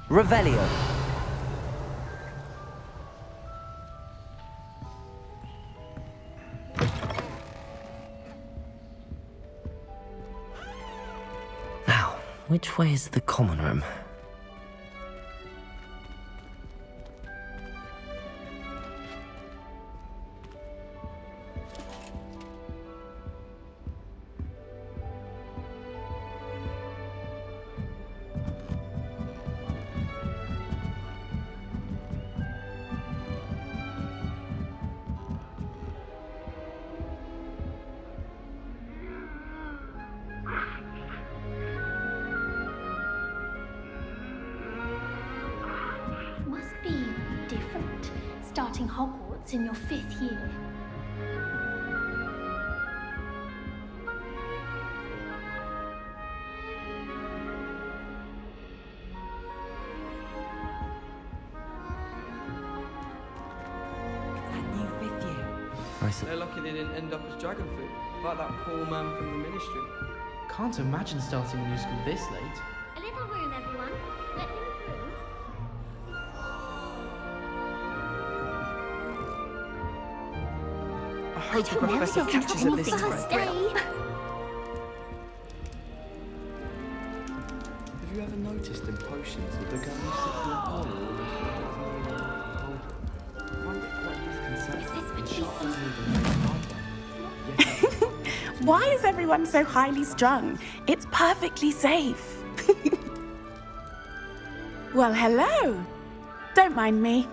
Revelio. Now, which way is the common room? Must be different, starting Hogwarts in your 5th year. They're lucky they didn't end up as dragon food, like that poor man from the ministry. Can't imagine starting a new school this late. A little room, everyone. Let him through. I hope the professor catches it this time. First day. Have you ever noticed in potions that the girl who sits in the parlour always Why is everyone so highly strung? It's perfectly safe. Well, hello. Don't mind me.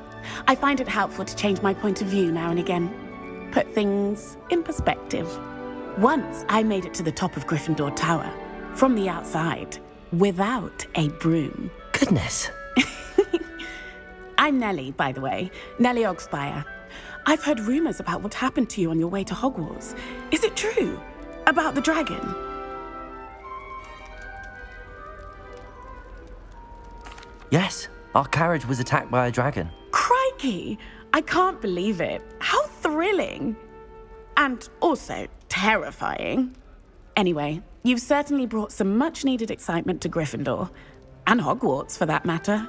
I find it helpful to change my point of view now and again. Put things in perspective. Once I made it to the top of Gryffindor Tower, from the outside, without a broom. Goodness. I'm Nellie, by the way. Nellie Ogspire. I've heard rumors about what happened to you on your way to Hogwarts. Is it true? About the dragon? Yes, our carriage was attacked by a dragon. Crikey! I can't believe it. How thrilling! And also terrifying. Anyway, you've certainly brought some much-needed excitement to Gryffindor. And Hogwarts, for that matter.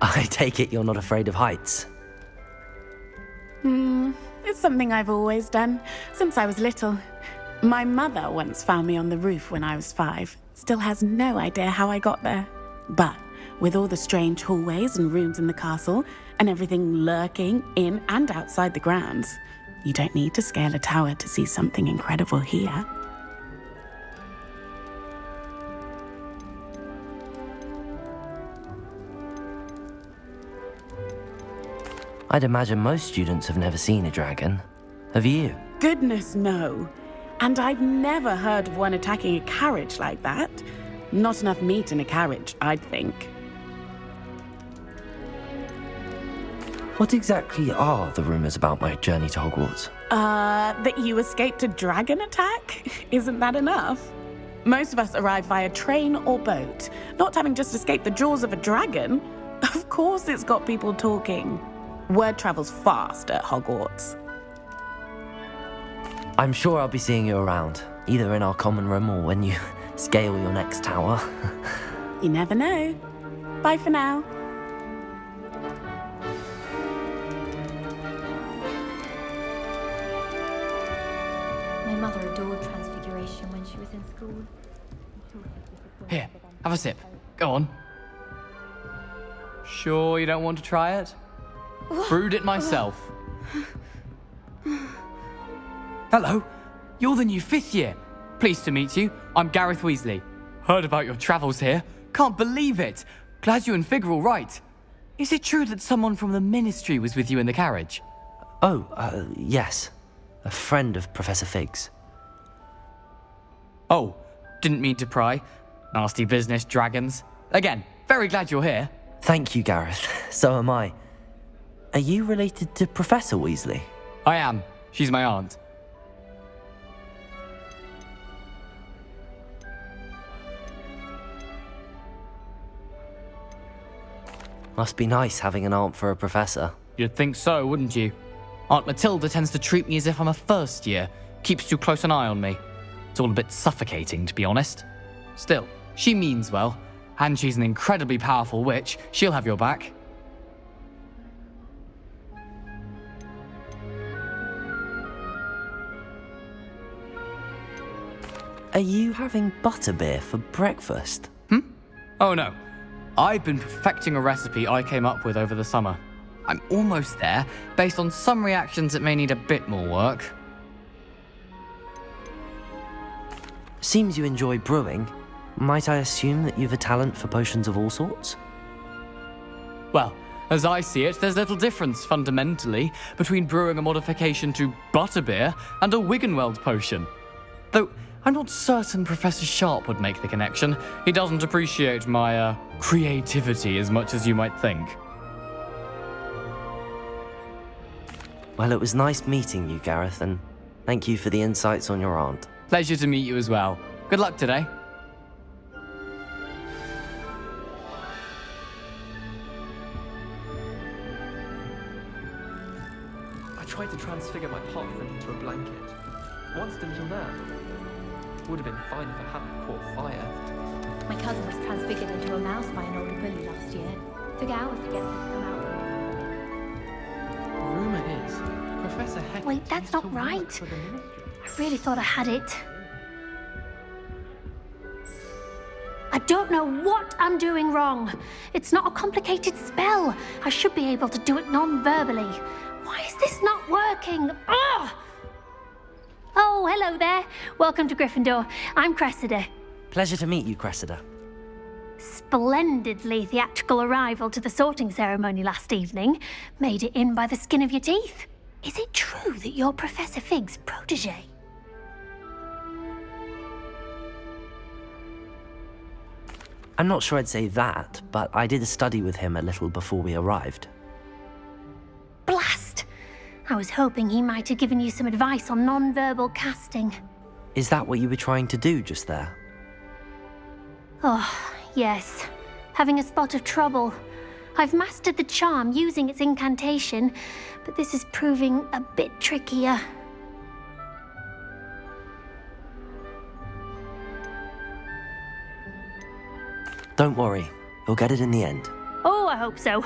I take it you're not afraid of heights. It's something I've always done, since I was little. My mother once found me on the roof when I was 5. Still has no idea how I got there. But with all the strange hallways and rooms in the castle, and everything lurking in and outside the grounds, you don't need to scale a tower to see something incredible here. I'd imagine most students have never seen a dragon. Have you? Goodness, no. And I've never heard of one attacking a carriage like that. Not enough meat in a carriage, I'd think. What exactly are the rumors about my journey to Hogwarts? That you escaped a dragon attack? Isn't that enough? Most of us arrive via train or boat, not having just escaped the jaws of a dragon. Of course it's got people talking. Word travels fast at Hogwarts. I'm sure I'll be seeing you around, either in our common room or when you scale your next tower. You never know. Bye for now. My mother adored Transfiguration when she was in school. Here, have a sip. Go on. Sure you don't want to try it? Brewed it myself. Hello, you're the new 5th year. Pleased to meet you. I'm Gareth Weasley. Heard about your travels here. Can't believe it. Glad you and Fig are all right. Is it true that someone from the ministry was with you in the carriage? Yes. A friend of Professor Fig's. Oh, didn't mean to pry. Nasty business, dragons. Again, very glad you're here. Thank you, Gareth. So am I. Are you related to Professor Weasley? I am. She's my aunt. Must be nice having an aunt for a professor. You'd think so, wouldn't you? Aunt Matilda tends to treat me as if I'm a first year, keeps too close an eye on me. It's all a bit suffocating, to be honest. Still, she means well, and she's an incredibly powerful witch. She'll have your back. Are you having butterbeer for breakfast? Oh no. I've been perfecting a recipe I came up with over the summer. I'm almost there, based on some reactions that may need a bit more work. Seems you enjoy brewing. Might I assume that you've a talent for potions of all sorts? Well, as I see it, there's little difference, fundamentally, between brewing a modification to butterbeer and a Wiggenweld potion. Though, I'm not certain Professor Sharp would make the connection. He doesn't appreciate my, creativity as much as you might think. Well, it was nice meeting you, Gareth, and thank you for the insights on your aunt. Pleasure to meet you as well. Good luck today. I tried to transfigure my pot friend into a blanket. Once until now. Would have been fine if it hadn't caught fire. My cousin was transfigured into a mouse by an older bully last year. Took hours to get them to come out. Rumour is, Professor Heck. Wait, that's not right. I really thought I had it. I don't know what I'm doing wrong. It's not a complicated spell. I should be able to do it non-verbally. Why is this not working? Ugh! Oh, hello there. Welcome to Gryffindor. I'm Cressida. Pleasure to meet you, Cressida. Splendidly theatrical arrival to the sorting ceremony last evening. Made it in by the skin of your teeth. Is it true that you're Professor Fig's protege? I'm not sure I'd say that, but I did study with him a little before we arrived. Blast! I was hoping he might have given you some advice on non-verbal casting. Is that what you were trying to do just there? Oh, yes. Having a spot of trouble. I've mastered the charm using its incantation, but this is proving a bit trickier. Don't worry, you'll get it in the end. Oh, I hope so.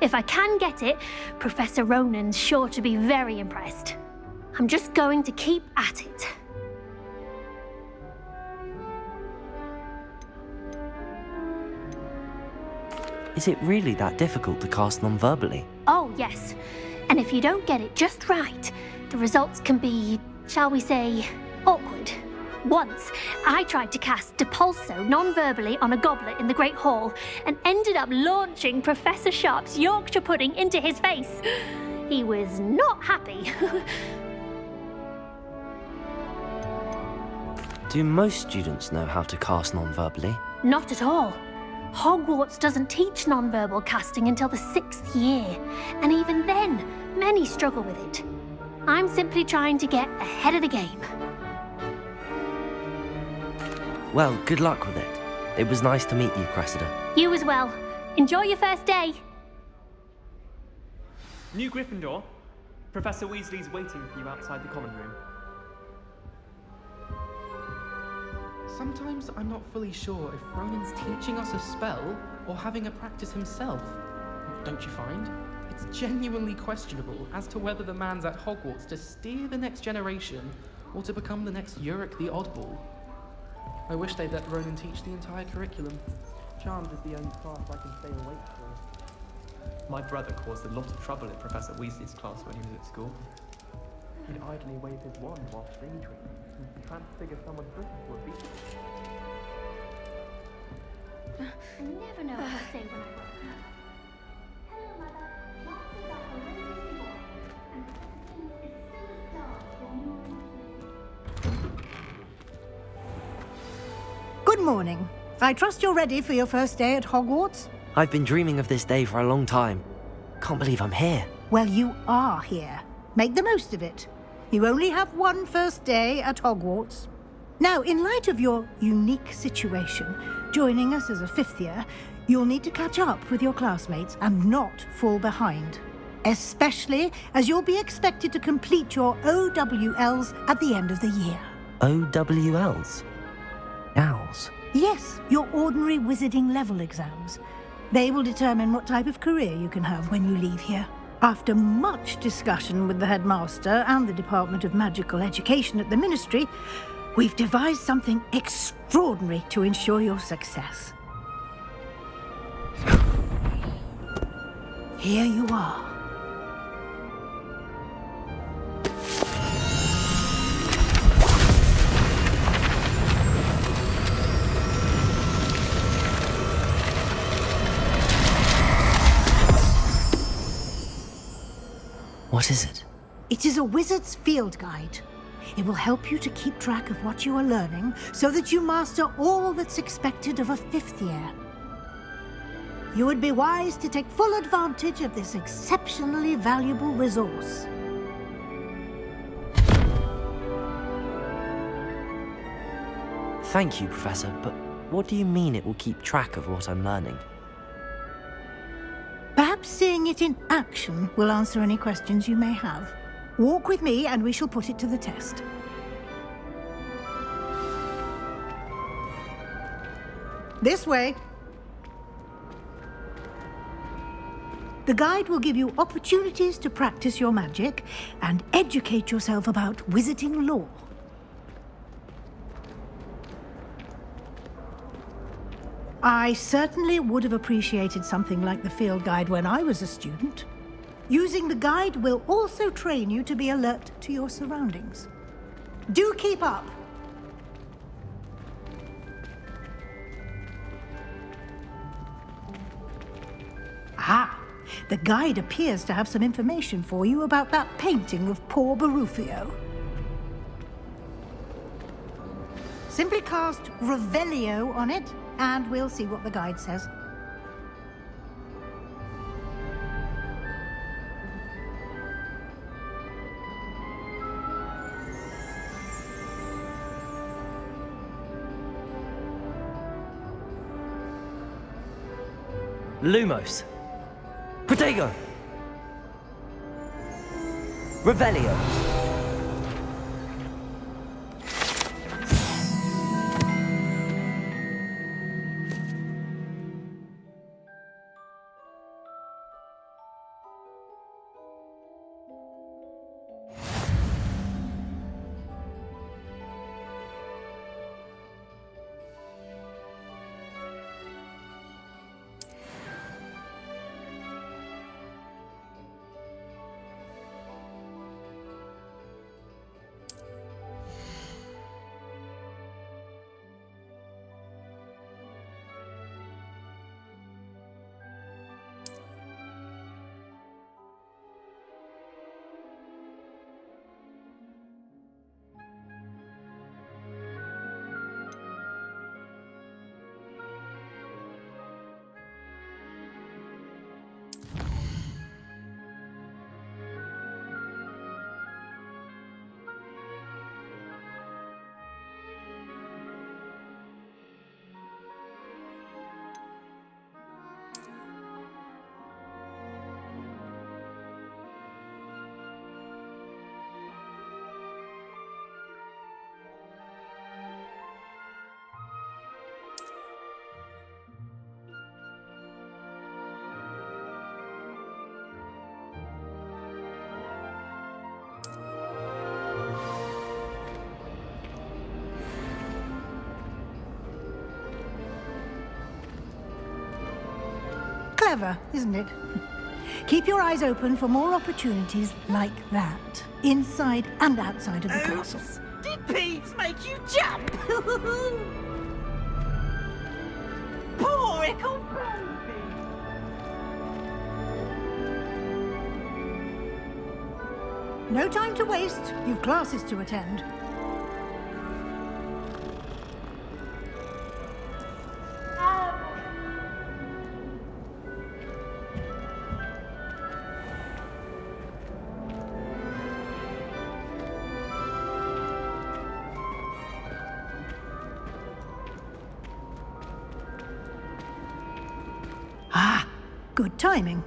If I can get it, Professor Ronan's sure to be very impressed. I'm just going to keep at it. Is it really that difficult to cast non-verbally? Oh, yes. And if you don't get it just right, the results can be, shall we say, awkward. Once, I tried to cast Depulso non-verbally on a goblet in the Great Hall and ended up launching Professor Sharp's Yorkshire pudding into his face. He was not happy. Do most students know how to cast non-verbally? Not at all. Hogwarts doesn't teach non-verbal casting until the 6th year, and even then, many struggle with it. I'm simply trying to get ahead of the game. Well, good luck with it. It was nice to meet you, Cressida. You as well. Enjoy your first day. New Gryffindor, Professor Weasley's waiting for you outside the common room. Sometimes I'm not fully sure if Ronan's teaching us a spell or having a practice himself. Don't you find? It's genuinely questionable as to whether the man's at Hogwarts to steer the next generation or to become the next Uric the Oddball. I wish they'd let Ronan teach the entire curriculum. Charms is the only class I can stay awake for. My brother caused a lot of trouble in Professor Weasley's class when he was at school. He'd idly wave his wand while daydreaming and transfigure someone's dress into a beast. I never know what to say when I wake up. Hello, Mother. Classes are horrendously boring, and Professor King is still as dark when you're... Good morning. I trust you're ready for your first day at Hogwarts? I've been dreaming of this day for a long time. Can't believe I'm here. Well, you are here. Make the most of it. You only have one first day at Hogwarts. Now, in light of your unique situation, joining us as a 5th year, You'll need to catch up with your classmates and not fall behind, especially as you'll be expected to complete your OWLs at the end of the year. OWLs? Owls? Yes, your ordinary wizarding level exams. They will determine what type of career you can have when you leave here. After much discussion with the headmaster and the Department of Magical Education at the Ministry, we've devised something extraordinary to ensure your success. Here you are. What is it? It is a wizard's field guide. It will help you to keep track of what you are learning so that you master all that's expected of a 5th year. You would be wise to take full advantage of this exceptionally valuable resource. Thank you, Professor, but what do you mean it will keep track of what I'm learning? Perhaps seeing it in action will answer any questions you may have. Walk with me and we shall put it to the test. This way. The guide will give you opportunities to practice your magic and educate yourself about wizarding lore. I certainly would have appreciated something like the field guide when I was a student. Using the guide will also train you to be alert to your surroundings. Do keep up! Ah, the guide appears to have some information for you about that painting of poor Barufio. Simply cast Revelio on it, and we'll see what the guide says. Lumos. Protego. Revelio. Clever, isn't it? Keep your eyes open for more opportunities like that, inside and outside of the castle. Did Peeves make you jump? Poor ickle baby! No time to waste. You've classes to attend. good timing.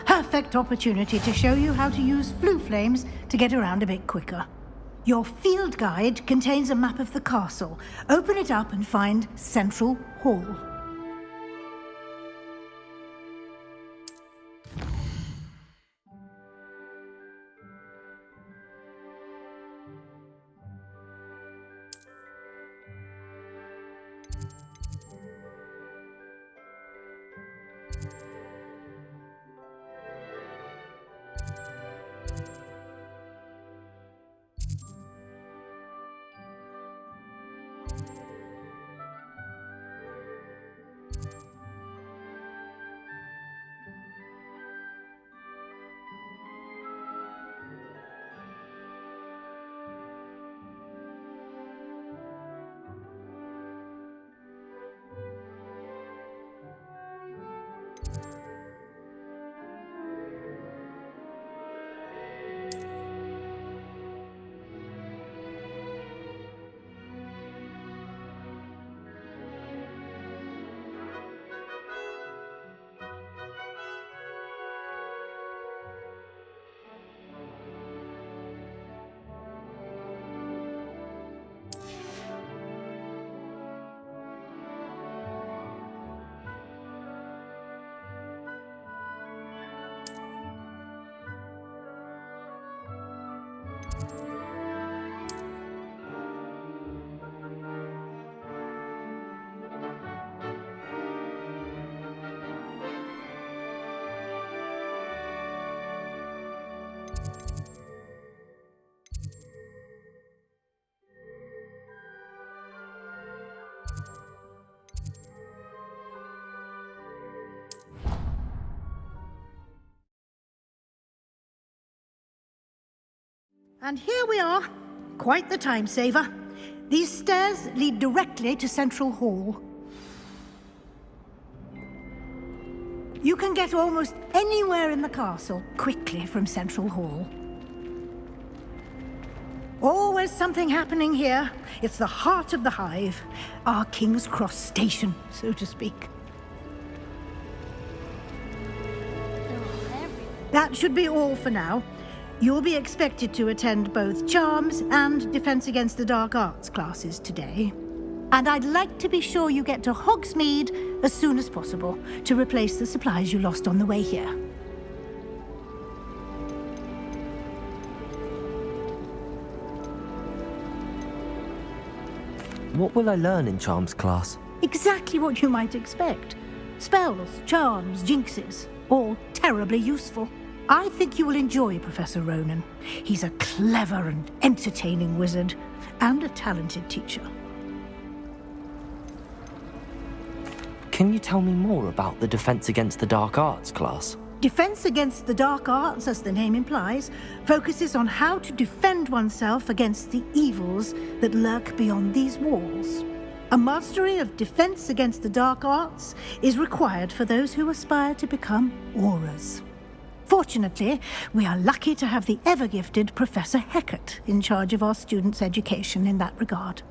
Perfect opportunity to show you how to use flue flames to get around a bit quicker. Your field guide contains a map of the castle. Open it up and find Central Hall. And here we are. Quite the time saver. These stairs lead directly to Central Hall. You can get almost anywhere in the castle quickly from Central Hall. Always something happening here. It's the heart of the hive. Our King's Cross station, so to speak. That should be all for now. You'll be expected to attend both Charms and Defense Against the Dark Arts classes today. And I'd like to be sure you get to Hogsmeade as soon as possible to replace the supplies you lost on the way here. What will I learn in Charms class? Exactly what you might expect. Spells, charms, jinxes, all terribly useful. I think you will enjoy Professor Ronan. He's a clever and entertaining wizard, and a talented teacher. Can you tell me more about the Defense Against the Dark Arts class? Defense Against the Dark Arts, as the name implies, focuses on how to defend oneself against the evils that lurk beyond these walls. A mastery of Defense Against the Dark Arts is required for those who aspire to become Aurors. Fortunately, we are lucky to have the ever-gifted Professor Hecat in charge of our students' education in that regard.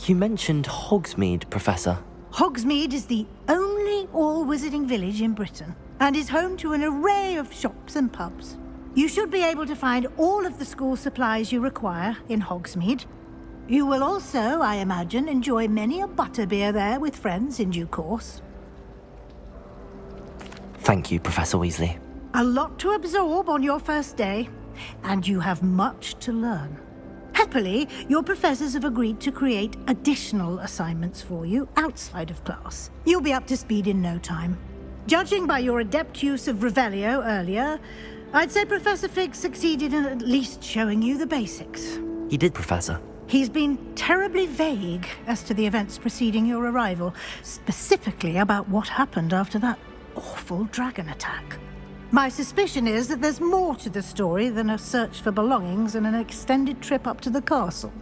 You mentioned Hogsmeade, Professor. Hogsmeade is the only all-wizarding village in Britain, and is home to an array of shops and pubs. You should be able to find all of the school supplies you require in Hogsmeade. You will also, I imagine, enjoy many a butterbeer there with friends in due course. Thank you, Professor Weasley. A lot to absorb on your first day, and you have much to learn. Happily, your professors have agreed to create additional assignments for you outside of class. You'll be up to speed in no time. Judging by your adept use of Revelio earlier, I'd say Professor Fig succeeded in at least showing you the basics. He did, Professor. He's been terribly vague as to the events preceding your arrival, specifically about what happened after that awful dragon attack. My suspicion is that there's more to the story than a search for belongings and an extended trip up to the castle.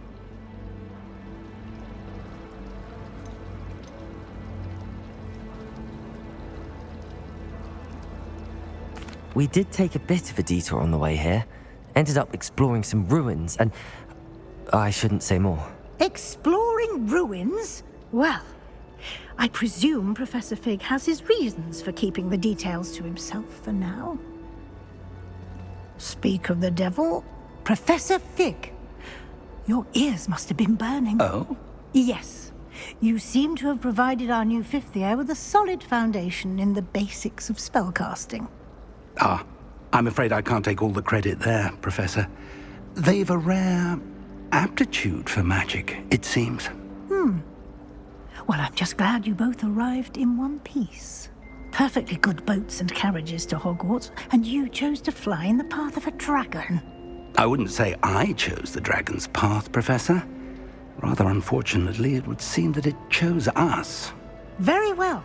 We did take a bit of a detour on the way here. Ended up exploring some ruins and... I shouldn't say more. Exploring ruins? Well, I presume Professor Fig has his reasons for keeping the details to himself for now. Speak of the devil, Professor Fig. Your ears must have been burning. Oh? Yes. You seem to have provided our new fifth year with a solid foundation in the basics of spellcasting. Ah, I'm afraid I can't take all the credit there, Professor. They've a rare aptitude for magic, it seems. Well, I'm just glad you both arrived in one piece. Perfectly good boats and carriages to Hogwarts, and you chose to fly in the path of a dragon. I wouldn't say I chose the dragon's path, Professor. Rather unfortunately, it would seem that it chose us. Very well.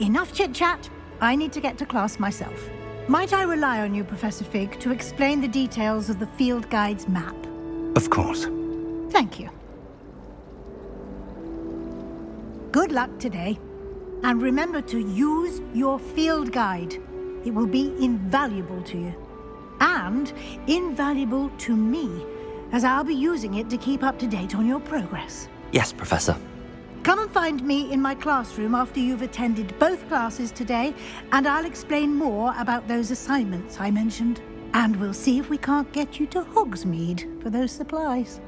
Enough chit-chat. I need to get to class myself. Might I rely on you, Professor Fig, to explain the details of the field guide's map? Of course. Thank you. Good luck today. And remember to use your field guide. It will be invaluable to you. And invaluable to me, as I'll be using it to keep up to date on your progress. Yes, Professor. Come and find me in my classroom after you've attended both classes today, and I'll explain more about those assignments I mentioned. And we'll see if we can't get you to Hogsmeade for those supplies.